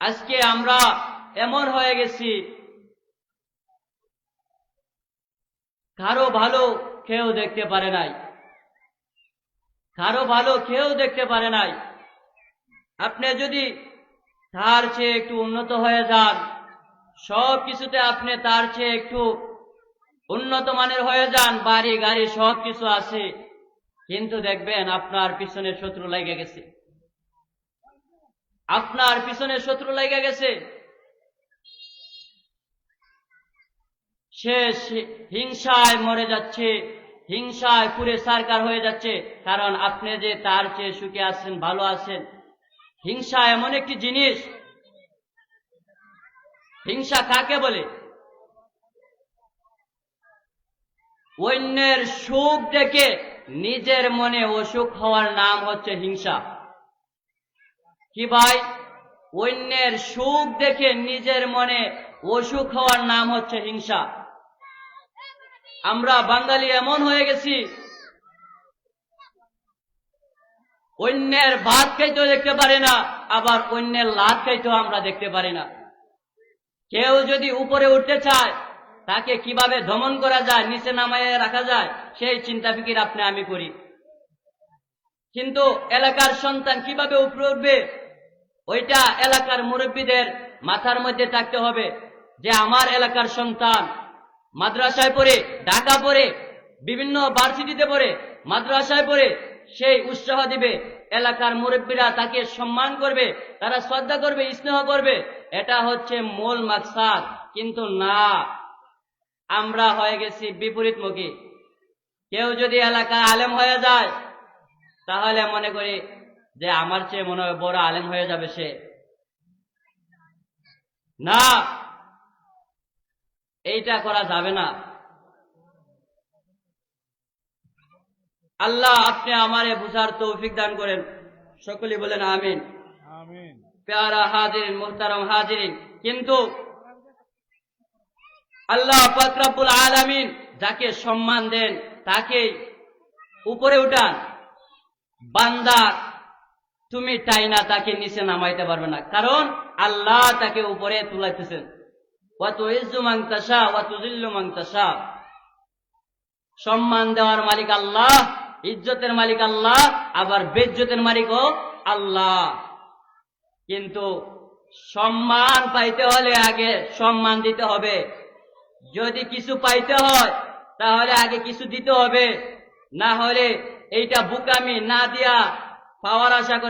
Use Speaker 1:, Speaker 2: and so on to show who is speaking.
Speaker 1: আজকে আমরা এমন হয়ে গেছি, কারো ভালো কেউ দেখতে পারে নাই, কারো ভালো কেউ দেখতে পারে নাই। আপনি যদি তার চেয়ে একটু উন্নত হয়ে যান, সব কিছুতে আপনি তার চেয়ে একটু উন্নত মানের হয়ে যান, বাড়ি গাড়ি সব কিছু আছে, কিন্তু দেখবেন আপনার পিছনে শত্রু লেগে গেছে, আপনার পিছনে শত্রু লেগে গেছে। সে হিংসায় মরে যাচ্ছে, হিংসায় পুরে সারকার হয়ে যাচ্ছে। কারণ আপনি যে তার চেয়ে সুখে আছেন, ভালো আছেন। হিংসা এমন একটি জিনিস, হিংসা কাকে বলে? অন্যের সুখ দেখে নিজের মনে অসুখ হওয়ার নাম হচ্ছে হিংসা। কি ভাই? অন্যের সুখ দেখে নিজের মনে অসুখ হওয়ার নাম হচ্ছে হিংসা। আমরা বাঙালি এমন হয়ে গেছি, অন্যের ভাত খাইতেও দেখতে পারি না, আবার অন্যের লাত খাইতেও আমরা দেখতে পারি না। কেউ যদি উপরে উঠতে চায়, তাকে কিভাবে দমন করা যায়, নিচে নামায় রাখা যায়, সেই চিন্তা ফিকির আপনি আমি করি। কিন্তু এলাকার সন্তান কিভাবে উপরে উঠবে, ওইটা এলাকার মুরব্বীদের মাথার মধ্যে থাকতে হবে যে আমার এলাকার সন্তান মাদ্রাসায় পড়ে, ঢাকা পড়ে, বিভিন্ন ভার্সিটিতে পড়ে, মাদ্রাসায় পড়ে, সেই উৎসাহ দিবে। এলাকার মুরব্বীরা তাকে সম্মান করবে, তারা শ্রদ্ধা করবে, স্নেহ করবে। এটা হচ্ছে মূল মাকসাদ। কিন্তু না, আমরা হয়ে গেছি বিপরীতমুখী। কেউ যদি এলাকায় আলেম হয়ে যায়, তাহলে মনে করি যে আমার চেয়ে মনে হয় বড় আলেম হয়ে যাবে সে। না, এইটা করা যাবে না। আল্লাহ আপনি আমারে বুঝার তৌফিক দান করেন, সকলেই বলেন আমিন। প্যারা হাজিরিন, মুহতারাম হাজিরিন, কিন্তু আল্লাহ পাক রব্বুল আলামিন যাকে সম্মান দেন তাকে উপরে উঠান। বান্দা তুমি টাইনা তাকে নিচে নামাইতে পারবে না, কারণ আল্লাহ তাকে উপরে তুলাইতেছেন। ওয়া তুইজ্জু মান তাশা ওয়া তুযিল্লু মান তাশা। সম্মান দেওয়ার মালিক আল্লাহ, ইজ্জতের মালিক আল্লাহ, আবার বেইজ্জতের মালিকও আল্লাহ। কিন্তু সম্মান পাইতে হলে আগে সম্মান দিতে হবে। যদি কিছু পাইতে হয় তাহলে আগে কিছু দিতে হবে, না হলে এইটা বুকামি না দিয়া পাওয়ার আশা করে